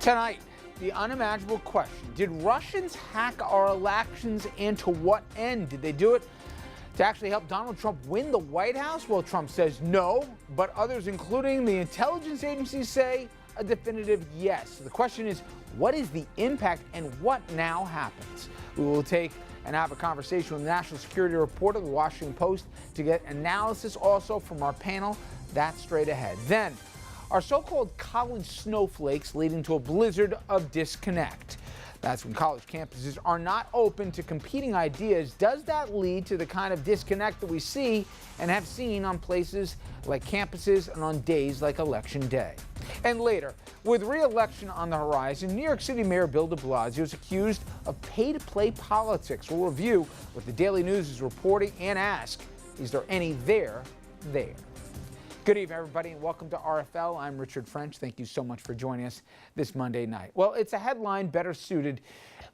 Tonight, the unimaginable question: did Russians hack our elections, and to what end? Did they do it to actually help Donald Trump win the White House? Well, Trump says no, but others, including the intelligence agencies, say a definitive yes. The question is, what is the impact and what now happens? We will take and have a conversation with national security reporter of the Washington Post to get analysis also from our panel. That's straight ahead. Then, are so-called college snowflakes leading to a blizzard of disconnect? That's when college campuses are not open to competing ideas. Does that lead to the kind of disconnect that we see and have seen on places like campuses and on days like Election Day? And later, with re-election on the horizon, New York City Mayor Bill de Blasio is accused of pay-to-play politics. We'll review what the Daily News is reporting and ask, is there any there? Good evening, everybody, and welcome to RFL. I'm Richard French. Thank you so much for joining us this Monday night. Well, it's a headline better suited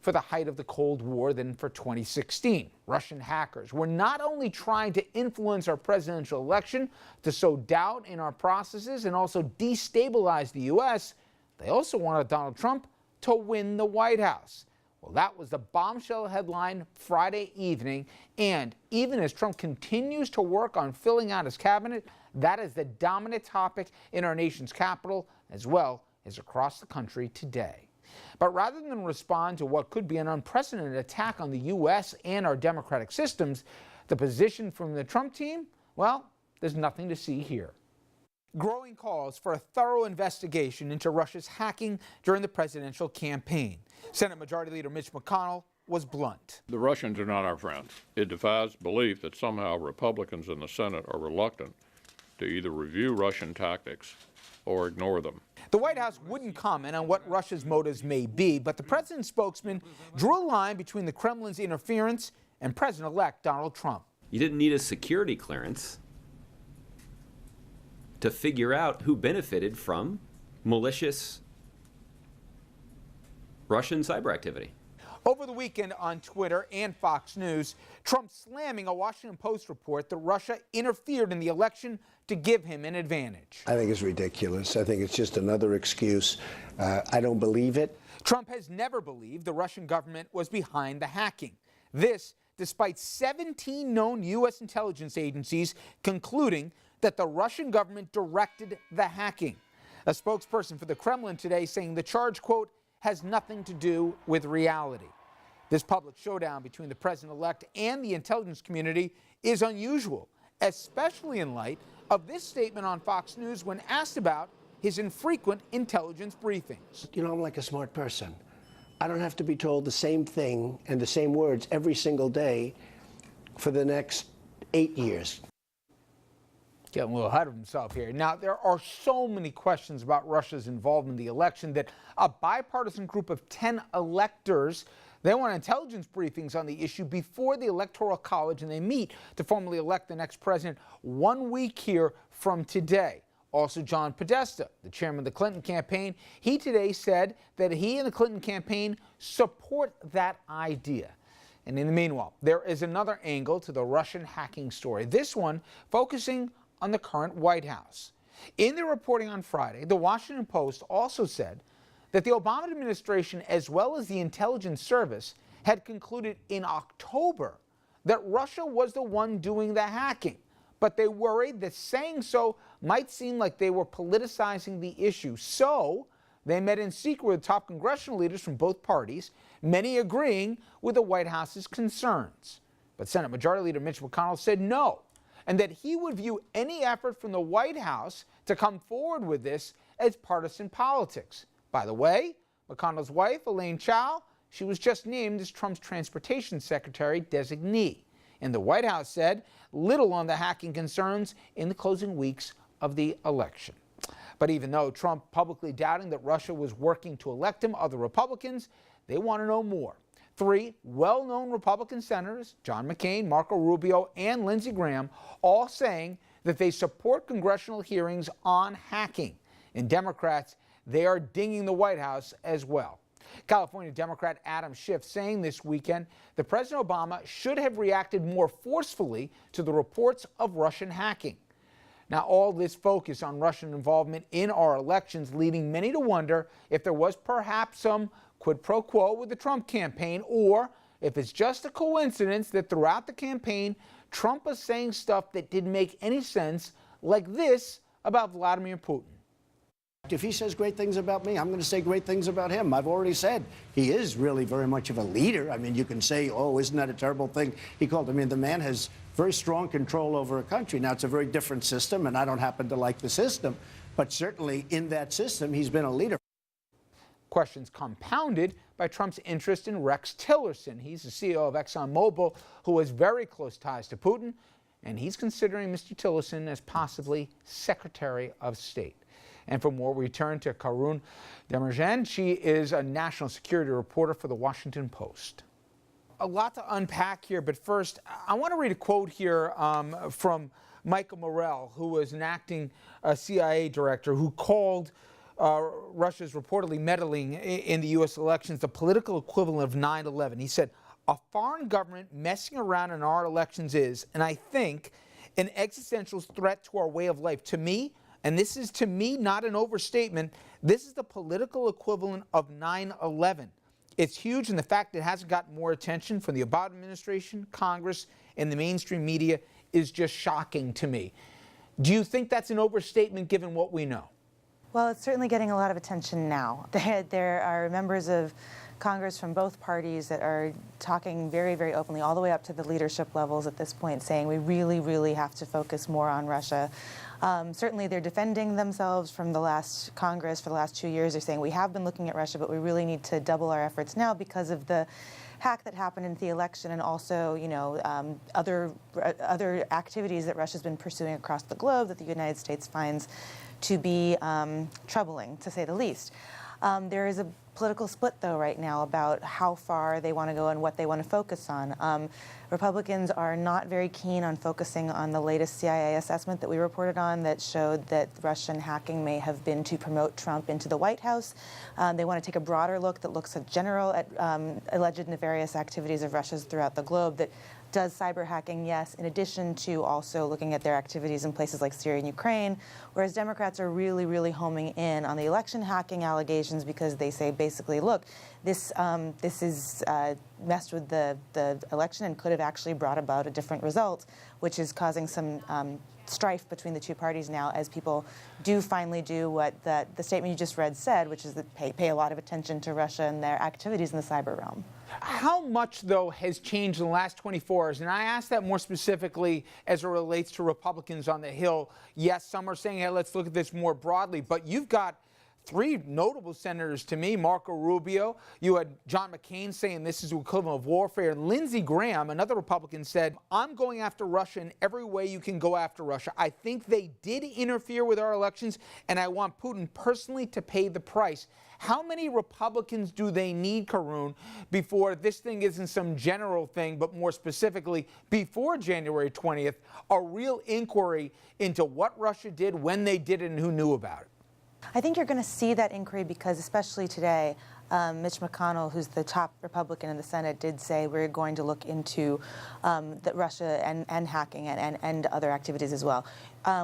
for the height of the Cold War than for 2016. Russian hackers were not only trying to influence our presidential election, to sow doubt in our processes, and also destabilize the U.S., they also wanted Donald Trump to win the White House. Well, that was the bombshell headline Friday evening, and even as Trump continues to work on filling out his cabinet, that is the dominant topic in our nation's capital as well as across the country today. But rather than respond to what could be an unprecedented attack on the U.S. and our democratic systems, the position from the Trump team, well, there's nothing to see here. Growing calls for a thorough investigation into Russia's hacking during the presidential campaign. Senate Majority Leader Mitch McConnell was blunt. The Russians are not our friends. It defies belief that somehow Republicans in the Senate are reluctant to either review Russian tactics or ignore them. The White House wouldn't comment on what Russia's motives may be, but the president's spokesman drew a line between the Kremlin's interference and President-elect Donald Trump. You didn't need a security clearance to figure out who benefited from malicious Russian cyber activity. Over the weekend on Twitter and Fox News, Trump slamming a Washington Post report that Russia interfered in the election to give him an advantage. I think it's ridiculous. I think it's just another excuse. I don't believe it. Trump has never believed the Russian government was behind the hacking. This, despite 17 known U.S. intelligence agencies concluding that the Russian government directed the hacking. A spokesperson for the Kremlin today saying the charge, quote, has nothing to do with reality. This public showdown between the president-elect and the intelligence community is unusual, especially in light of this statement on Fox News when asked about his infrequent intelligence briefings. You know, I'm like a smart person. I don't have to be told the same thing and the same words every single day for the next 8 years. Getting a little ahead of himself here. Now, there are so many questions about Russia's involvement in the election that a bipartisan group of 10 electors, they want intelligence briefings on the issue before the Electoral College, and they meet to formally elect the next president 1 week here from today. Also, John Podesta, the chairman of the Clinton campaign, he today said that he and the Clinton campaign support that idea. And in the meanwhile, there is another angle to the Russian hacking story, this one focusing on the current White House. In their reporting on Friday, the Washington Post also said that the Obama administration, as well as the intelligence service, had concluded in October that Russia was the one doing the hacking. But they worried that saying so might seem like they were politicizing the issue. So they met in secret with top congressional leaders from both parties, many agreeing with the White House's concerns. But Senate Majority Leader Mitch McConnell said no, and that he would view any effort from the White House to come forward with this as partisan politics. By the way, McConnell's wife, Elaine Chao, she was just named as Trump's transportation secretary designee. And the White House said little on the hacking concerns in the closing weeks of the election. But even though Trump publicly doubting that Russia was working to elect him, other Republicans, they want to know more. 3 well-known Republican senators, John McCain, Marco Rubio, and Lindsey Graham, all saying that they support congressional hearings on hacking. And Democrats, they are dinging the White House as well. California Democrat Adam Schiff saying this weekend that President Obama should have reacted more forcefully to the reports of Russian hacking. Now, all this focus on Russian involvement in our elections leading many to wonder if there was perhaps some quid pro quo with the Trump campaign, or if it's just a coincidence that throughout the campaign, Trump was saying stuff that didn't make any sense, like this about Vladimir Putin. If he says great things about me, I'm going to say great things about him. I've already said he is really very much of a leader. I mean, you can say, oh, isn't that a terrible thing? He called, I mean, the man has very strong control over a country. Now, it's a very different system, and I don't happen to like the system, but certainly in that system, he's been a leader. Questions compounded by Trump's interest in Rex Tillerson. He's the CEO of ExxonMobil, who has very close ties to Putin, and he's considering Mr. Tillerson as possibly Secretary of State. And for more, we turn to Karoun Demirjian. She is a national security reporter for the Washington Post. A lot to unpack here, but first, I want to read a quote here from Michael Morell, who was an acting CIA director who called Russia's reportedly meddling in the U.S. elections the political equivalent of 9/11. He said, a foreign government messing around in our elections is, and I think, an existential threat to our way of life. To me, and this is to me not an overstatement, this is the political equivalent of 9/11. It's huge, and the fact that it hasn't gotten more attention from the Obama administration, Congress, and the mainstream media is just shocking to me. Do you think that's an overstatement given what we know? Well, it's certainly getting a lot of attention now. There are members of Congress from both parties that are talking very, very openly, all the way up to the leadership levels at this point, saying we really, really have to focus more on Russia. Certainly they're defending themselves from the last Congress for the last 2 years. They're saying we have been looking at Russia, but we really need to double our efforts now because of the hack that happened in the election, and also, you know, other activities that Russia's been pursuing across the globe that the United States finds to be troubling, to say the least. There is a political split, though, right now about how far they want to go and what they want to focus on. Republicans are not very keen on focusing on the latest CIA assessment that we reported on that showed that Russian hacking may have been to promote Trump into the White House. They want to take a broader look that looks at alleged nefarious activities of Russia's throughout the globe that does cyber hacking, yes, in addition to also looking at their activities in places like Syria and Ukraine, whereas Democrats are really, really homing in on the election hacking allegations because they say basically, look, this is messed with the election and could have actually brought about a different result, which is causing some strife between the two parties now as people do finally do what the statement you just read said, which is that pay a lot of attention to Russia and their activities in the cyber realm. How much, though, has changed in the last 24 hours? And I ask that more specifically as it relates to Republicans on the Hill. Yes, some are saying, hey, let's look at this more broadly, but you've got three notable senators to me, Marco Rubio. You had John McCain saying this is the equivalent of warfare. And Lindsey Graham, another Republican, said, I'm going after Russia in every way you can go after Russia. I think they did interfere with our elections, and I want Putin personally to pay the price. How many Republicans do they need, Karoun, before this thing isn't some general thing, but more specifically, before January 20th, a real inquiry into what Russia did, when they did it, and who knew about it? I think you're going to see that inquiry because, especially today, Mitch McConnell, who's the top Republican in the Senate, did say we're going to look into Russia and hacking and other activities as well.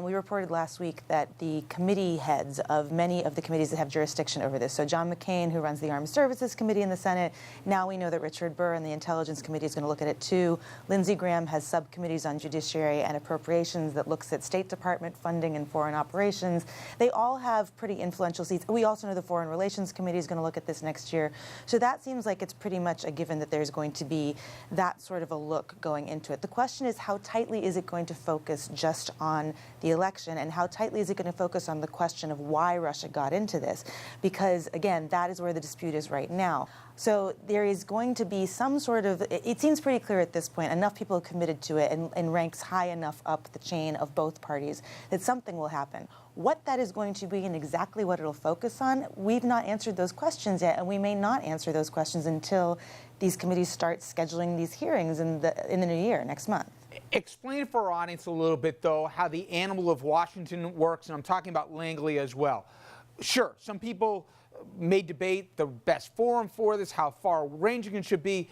We reported last week that the committee heads of many of the committees that have jurisdiction over this, so John McCain, who runs the Armed Services Committee in the Senate, now we know that Richard Burr and the Intelligence Committee is going to look at it too. Lindsey Graham has subcommittees on judiciary and appropriations that looks at State Department funding and foreign operations. They all have pretty influential seats. We also know the Foreign Relations Committee is going to look at this next year. So that seems like it's pretty much a given that there's going to be that sort of a look going into it. The question is, how tightly is it going to focus just on the election, and how tightly is it going to focus on the question of why Russia got into this? Because, again, that is where the dispute is right now. So there is going to be some sort of, it seems pretty clear at this point, enough people have committed to it and ranks high enough up the chain of both parties that something will happen. What that is going to be and exactly what it'll focus on, we've not answered those questions yet, and we may not answer those questions until these committees start scheduling these hearings in the new year, next month. Explain for our audience a little bit, though, how the animal of Washington works, and I'm talking about Langley as well. Sure, some people may debate the best forum for this, how far-ranging it should be,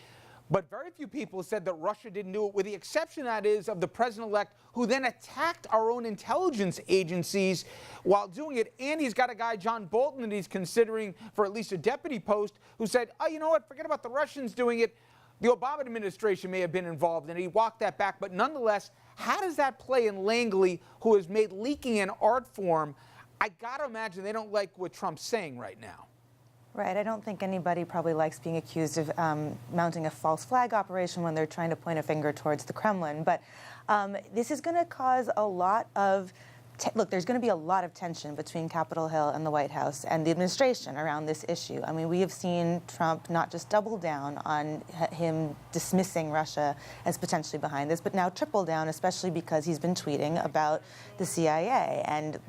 But very few people said that Russia didn't do it, with the exception, that is, of the president-elect, who then attacked our own intelligence agencies while doing it. And he's got a guy, John Bolton, that he's considering for at least a deputy post, who said, oh, you know what, forget about the Russians doing it. The Obama administration may have been involved, and he walked that back. But nonetheless, how does that play in Langley, who has made leaking an art form? I got to imagine they don't like what Trump's saying right now. Right. I don't think anybody probably likes being accused of mounting a false flag operation when they're trying to point a finger towards the Kremlin. But this is going to cause a lot of look, there's going to be a lot of tension between Capitol Hill and the White House and the administration around this issue. I mean, we have seen Trump not just double down on him dismissing Russia as potentially behind this, but now triple down, especially because he's been tweeting about the CIA and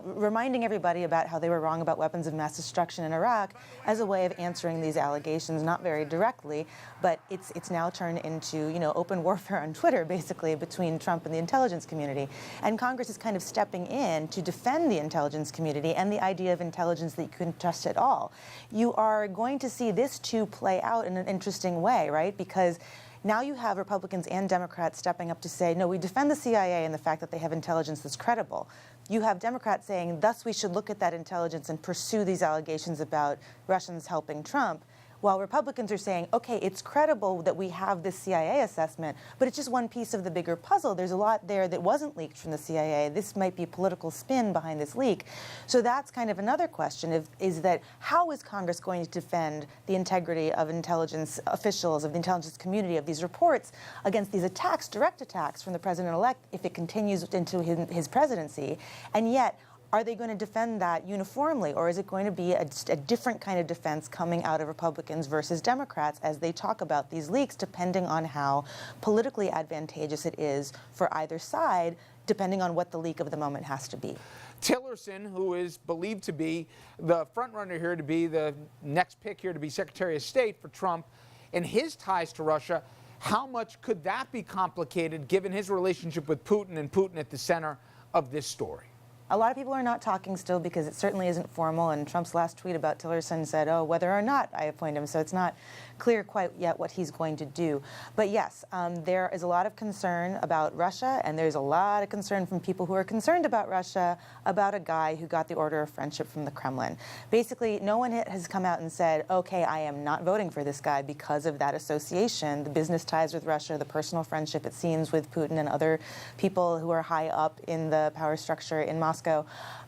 reminding everybody about how they were wrong about weapons of mass destruction in Iraq as a way of answering these allegations, not very directly, but it's now turned into, open warfare on Twitter, basically, between Trump and the intelligence community. And Congress is kind of stepping in to defend the intelligence community and the idea of intelligence that you couldn't trust at all. You are going to see this too play out in an interesting way, right? Because now you have Republicans and Democrats stepping up to say, no, we defend the CIA and the fact that they have intelligence that's credible. You have Democrats saying, thus we should look at that intelligence and pursue these allegations about Russians helping Trump. While Republicans are saying, okay, it's credible that we have this CIA assessment, but it's just one piece of the bigger puzzle. There's a lot there that wasn't leaked from the CIA. This might be a political spin behind this leak. So that's kind of another question, is that how is Congress going to defend the integrity of intelligence officials, of the intelligence community, of these reports against these attacks, direct attacks from the president-elect if it continues into his presidency? And yet, are they going to defend that uniformly, or is it going to be a different kind of defense coming out of Republicans versus Democrats as they talk about these leaks, depending on how politically advantageous it is for either side, depending on what the leak of the moment has to be? Tillerson, who is believed to be the front-runner here, to be the next pick here to be Secretary of State for Trump, and his ties to Russia, how much could that be complicated given his relationship with Putin and Putin at the center of this story? A lot of people are not talking still because it certainly isn't formal, and Trump's last tweet about Tillerson said, oh, whether or not I appoint him, so it's not clear quite yet what he's going to do. But yes, there is a lot of concern about Russia, and there's a lot of concern from people who are concerned about Russia about a guy who got the Order of Friendship from the Kremlin. Basically, no one has come out and said, okay, I am not voting for this guy because of that association, the business ties with Russia, the personal friendship, it seems, with Putin and other people who are high up in the power structure in Moscow.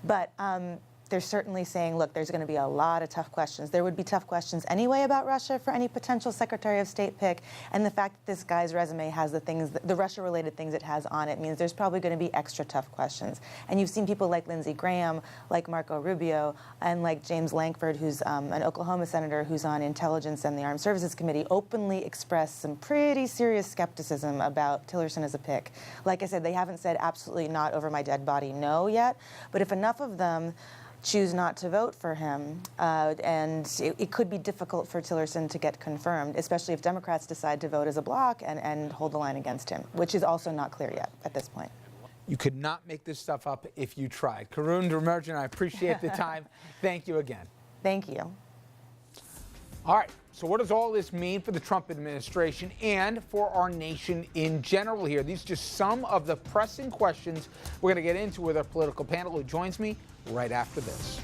But they're certainly saying, look, there's going to be a lot of tough questions. There would be tough questions anyway about Russia for any potential Secretary of State pick. And the fact that this guy's resume has the Russia-related things it has on it means there's probably going to be extra tough questions. And you've seen people like Lindsey Graham, like Marco Rubio, and like James Lankford, who's an Oklahoma senator who's on Intelligence and the Armed Services Committee, openly express some pretty serious skepticism about Tillerson as a pick. Like I said, they haven't said absolutely not over my dead body no yet. But if enough of them choose not to vote for him, and it could be difficult for Tillerson to get confirmed, especially if Democrats decide to vote as a bloc and hold the line against him, which is also not clear yet at this point. You could not make this stuff up if you tried. Karoun Demirjian, I appreciate the time. Thank you again. Thank you. All right, so what does all this mean for the Trump administration and for our nation in general here? These are just some of the pressing questions we're going to get into with our political panel, who joins me right after this.